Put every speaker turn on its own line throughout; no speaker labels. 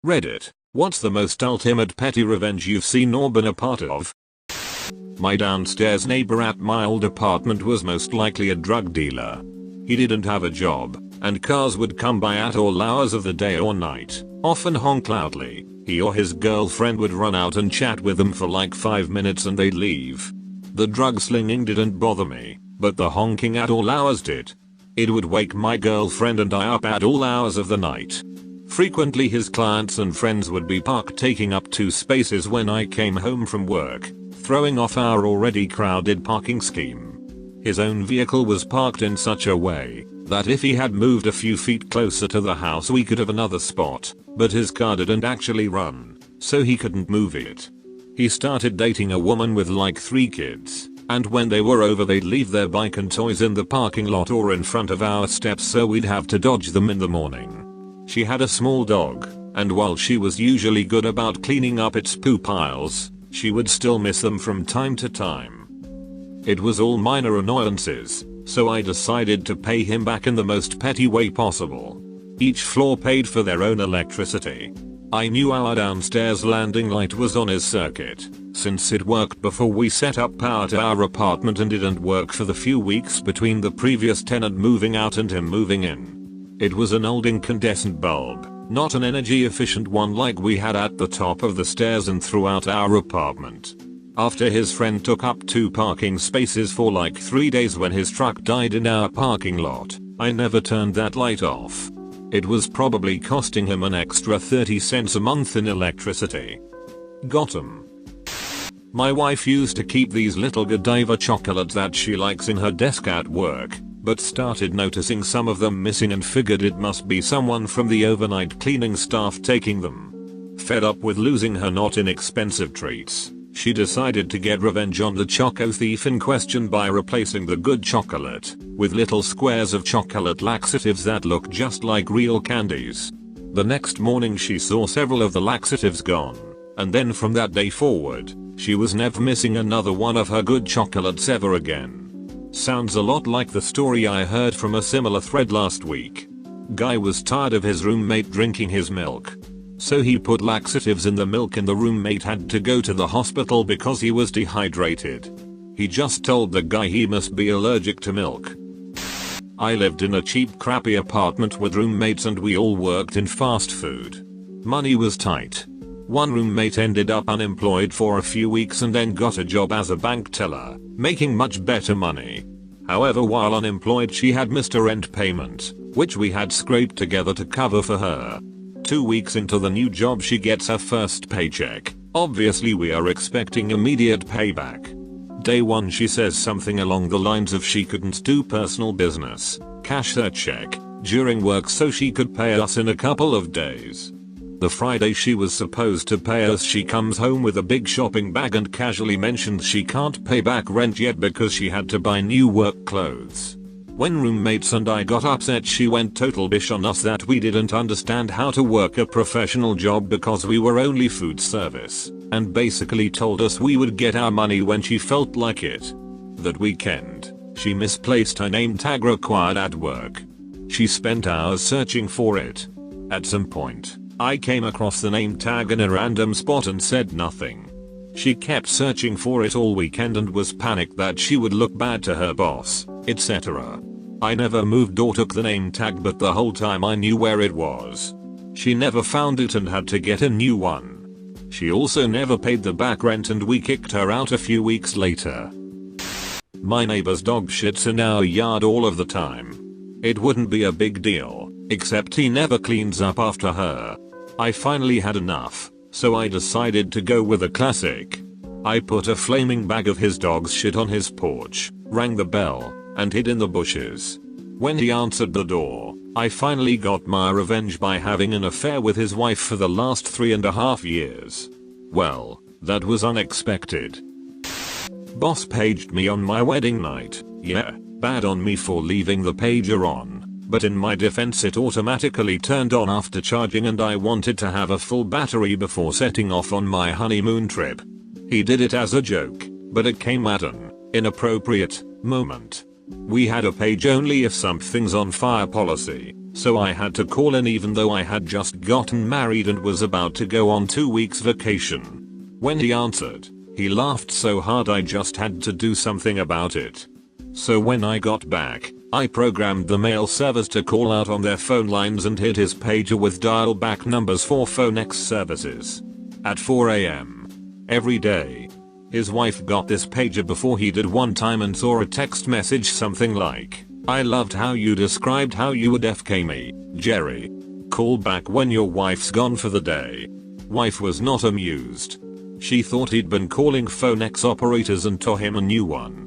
Reddit, what's the most ultimate petty revenge you've seen or been a part of? My downstairs neighbor at my old apartment was most likely a drug dealer. He didn't have a job, and cars would come by at all hours of the day or night, often honk loudly. He or his girlfriend would run out and chat with them for like 5 minutes and they'd leave. The drug slinging didn't bother me, but the honking at all hours did. It would wake my girlfriend and I up at all hours of the night. Frequently his clients and friends would be parked taking up 2 spaces when I came home from work, throwing off our already crowded parking scheme. His own vehicle was parked in such a way that if he had moved a few feet closer to the house we could have another spot, but his car didn't actually run, so he couldn't move it. He started dating a woman with like 3 kids, and when they were over they'd leave their bike and toys in the parking lot or in front of our steps so we'd have to dodge them in the morning. She had a small dog, and while she was usually good about cleaning up its poo piles, she would still miss them from time to time. It was all minor annoyances, so I decided to pay him back in the most petty way possible. Each floor paid for their own electricity. I knew our downstairs landing light was on his circuit, since it worked before we set up power to our apartment and didn't work for the few weeks between the previous tenant moving out and him moving in. It was an old incandescent bulb, not an energy efficient one like we had at the top of the stairs and throughout our apartment. After his friend took up 2 parking spaces for like 3 days when his truck died in our parking lot, I never turned that light off. It was probably costing him an extra 30 cents a month in electricity. Got him. My wife used to keep these little Godiva chocolates that she likes in her desk at work, but started noticing some of them missing and figured it must be someone from the overnight cleaning staff taking them. Fed up with losing her not inexpensive treats, she decided to get revenge on the choco thief in question by replacing the good chocolate with little squares of chocolate laxatives that look just like real candies. The next morning she saw several of the laxatives gone, and then from that day forward, she was never missing another one of her good chocolates ever again. Sounds a lot like the story I heard from a similar thread last week. Guy was tired of his roommate drinking his milk, so he put laxatives in the milk and the roommate had to go to the hospital because he was dehydrated. He just told the guy he must be allergic to milk. I lived in a cheap crappy apartment with roommates and we all worked in fast food. Money was tight. One roommate ended up unemployed for a few weeks and then got a job as a bank teller, making much better money. However, while unemployed she had missed a rent payment, which we had scraped together to cover for her. 2 weeks into the new job she gets her first paycheck. Obviously we are expecting immediate payback. Day 1 she says something along the lines of she couldn't do personal business, cash her check, during work so she could pay us in a couple of days. The Friday she was supposed to pay us she comes home with a big shopping bag and casually mentions she can't pay back rent yet because she had to buy new work clothes. When roommates and I got upset she went total bish on us that we didn't understand how to work a professional job because we were only food service, and basically told us we would get our money when she felt like it. That weekend, she misplaced her name tag required at work. She spent hours searching for it. At some point, I came across the name tag in a random spot and said nothing. She kept searching for it all weekend and was panicked that she would look bad to her boss, etc. I never moved or took the name tag, but the whole time I knew where it was. She never found it and had to get a new one. She also never paid the back rent and we kicked her out a few weeks later. My neighbor's dog shits in our yard all of the time. It wouldn't be a big deal, except he never cleans up after her. I finally had enough, so I decided to go with a classic. I put a flaming bag of his dog's shit on his porch, rang the bell, and hid in the bushes. When he answered the door, I finally got my revenge by having an affair with his wife for the last 3.5 years. Well, that was unexpected. Boss paged me on my wedding night. Yeah, bad on me for leaving the pager on. But in my defense it automatically turned on after charging and I wanted to have a full battery before setting off on my honeymoon trip. He did it as a joke, but it came at an inappropriate moment. We had a page only if something's on fire policy, so I had to call in even though I had just gotten married and was about to go on 2 weeks vacation. When he answered, he laughed so hard I just had to do something about it. So when I got back, I programmed the mail service to call out on their phone lines and hit his pager with dial back numbers for PhoneX services. At 4 AM. Every day. His wife got this pager before he did one time and saw a text message something like, "I loved how you described how you would FK me, Jerry. Call back when your wife's gone for the day." Wife was not amused. She thought he'd been calling PhoneX operators and tore him a new one.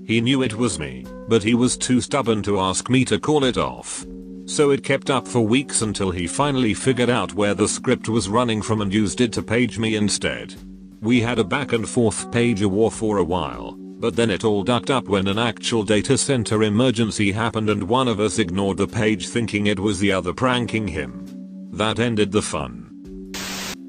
He knew it was me, but he was too stubborn to ask me to call it off. So it kept up for weeks until he finally figured out where the script was running from and used it to page me instead. We had a back and forth pager war for a while, but then it all ducked up when an actual data center emergency happened and one of us ignored the page thinking it was the other pranking him. That ended the fun.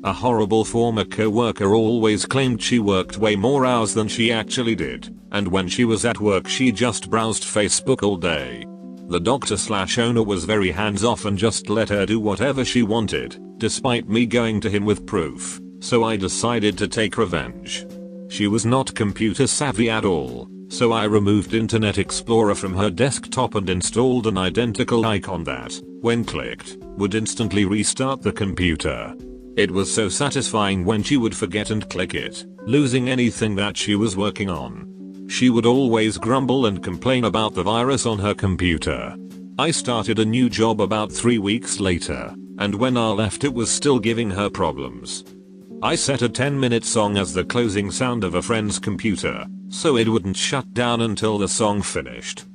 A horrible former co-worker always claimed she worked way more hours than she actually did, and when she was at work she just browsed Facebook all day. The doctor/owner was very hands-off and just let her do whatever she wanted, despite me going to him with proof, so I decided to take revenge. She was not computer savvy at all, so I removed Internet Explorer from her desktop and installed an identical icon that, when clicked, would instantly restart the computer. It was so satisfying when she would forget and click it, losing anything that she was working on. She would always grumble and complain about the virus on her computer. I started a new job about 3 weeks later, and when I left it was still giving her problems. I set a 10-minute song as the closing sound of a friend's computer, so it wouldn't shut down until the song finished.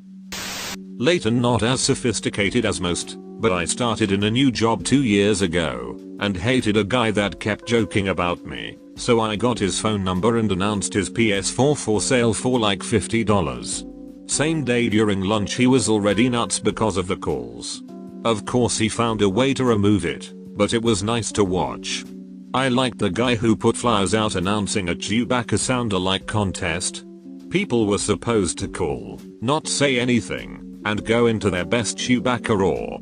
Later, not as sophisticated as most, but I started in a new job 2 years ago, and hated a guy that kept joking about me, so I got his phone number and announced his PS4 for sale for like $50. Same day during lunch he was already nuts because of the calls. Of course he found a way to remove it, but it was nice to watch. I liked the guy who put flyers out announcing a Chewbacca sound-alike contest. People were supposed to call, not say anything, and go into their best Chewbacca roar.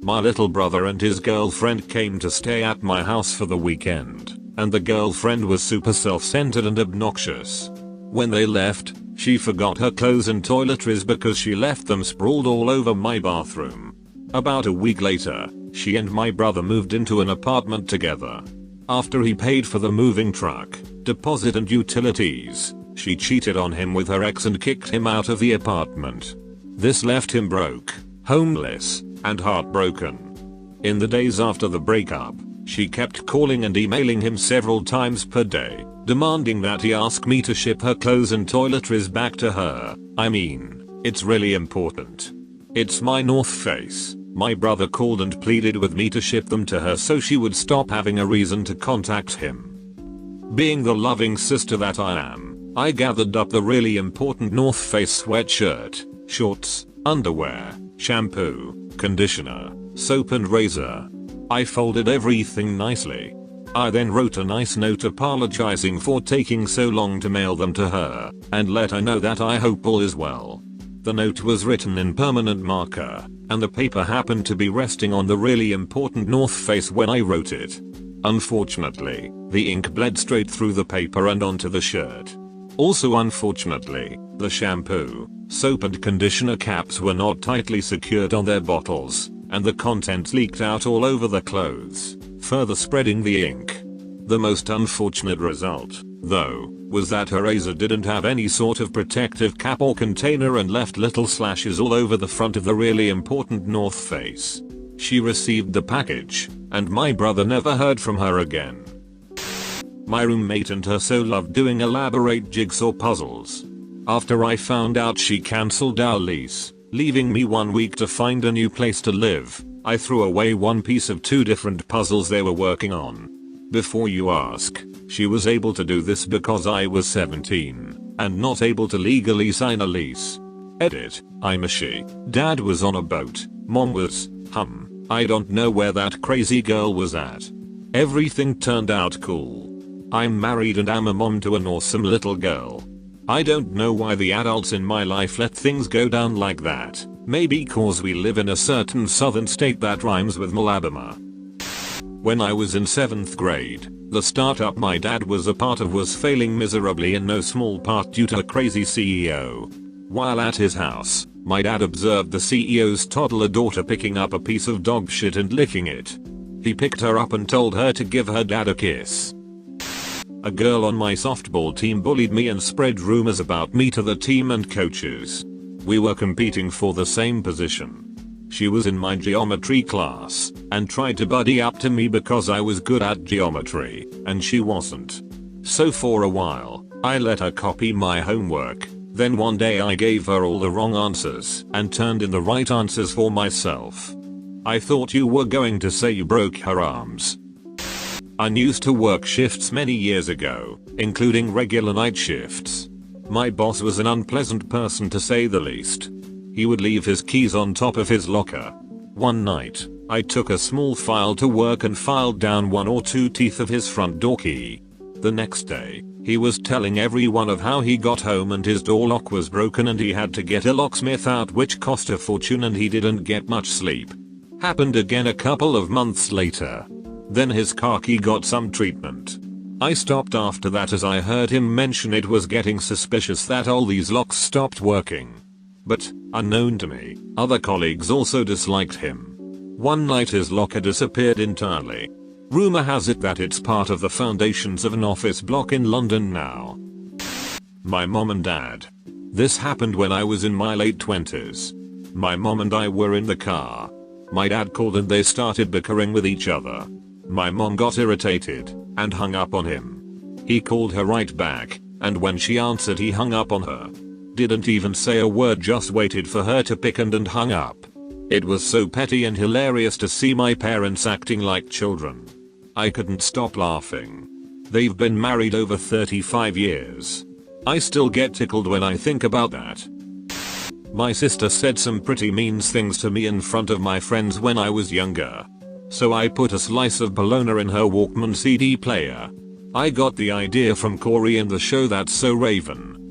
My little brother and his girlfriend came to stay at my house for the weekend, and the girlfriend was super self-centered and obnoxious. When they left, she forgot her clothes and toiletries because she left them sprawled all over my bathroom. About a week later, she and my brother moved into an apartment together. After he paid for the moving truck, deposit and utilities, she cheated on him with her ex and kicked him out of the apartment. This left him broke, homeless, and heartbroken. In the days after the breakup, she kept calling and emailing him several times per day, demanding that he ask me to ship her clothes and toiletries back to her. I mean, it's really important. It's my North Face. My brother called and pleaded with me to ship them to her so she would stop having a reason to contact him. Being the loving sister that I am, I gathered up the really important North Face sweatshirt, shorts, underwear, shampoo, conditioner, soap and razor. I folded everything nicely. I then wrote a nice note apologizing for taking so long to mail them to her, and let her know that I hope all is well. The note was written in permanent marker, and the paper happened to be resting on the really important North Face when I wrote it. Unfortunately, the ink bled straight through the paper and onto the shirt. Also unfortunately, the shampoo, soap and conditioner caps were not tightly secured on their bottles, and the contents leaked out all over the clothes, further spreading the ink. The most unfortunate result, though, was that her razor didn't have any sort of protective cap or container and left little slashes all over the front of the really important North Face. She received the package, and my brother never heard from her again. My roommate and her so loved doing elaborate jigsaw puzzles. After I found out she cancelled our lease, leaving me 1 week to find a new place to live, I threw away one piece of 2 different puzzles they were working on. Before you ask, she was able to do this because I was 17 and not able to legally sign a lease. Edit, I'm a she. Dad was on a boat, mom was, I don't know where that crazy girl was at. Everything turned out cool. I'm married and am a mom to an awesome little girl. I don't know why the adults in my life let things go down like that. Maybe cause we live in a certain southern state that rhymes with Malabama. When I was in 7th grade, the startup my dad was a part of was failing miserably in no small part due to a crazy CEO. While at his house, my dad observed the CEO's toddler daughter picking up a piece of dog shit and licking it. He picked her up and told her to give her dad a kiss. A girl on my softball team bullied me and spread rumors about me to the team and coaches. We were competing for the same position. She was in my geometry class and tried to buddy up to me because I was good at geometry and she wasn't. So for a while, I let her copy my homework. Then one day I gave her all the wrong answers and turned in the right answers for myself. I thought you were going to say you broke her arms. I used to work shifts many years ago, including regular night shifts. My boss was an unpleasant person to say the least. He would leave his keys on top of his locker. One night, I took a small file to work and filed down 1 or 2 teeth of his front door key. The next day, he was telling everyone of how he got home and his door lock was broken and he had to get a locksmith out, which cost a fortune, and he didn't get much sleep. Happened again a couple of months later. Then his car key got some treatment. I stopped after that as I heard him mention it was getting suspicious that all these locks stopped working. But, unknown to me, other colleagues also disliked him. One night his locker disappeared entirely. Rumor has it that it's part of the foundations of an office block in London now. My mom and dad. This happened when I was in my late 20s. My mom and I were in the car. My dad called and they started bickering with each other. My mom got irritated and hung up on him. He called her right back, and when she answered he hung up on her. Didn't even say a word, just waited for her to pick and hung up. It was so petty and hilarious to see my parents acting like children. I couldn't stop laughing. They've been married over 35 years. I still get tickled when I think about that. My sister said some pretty mean things to me in front of my friends when I was younger. So I put a slice of bologna in her Walkman CD player. I got the idea from Corey in the show That's So Raven.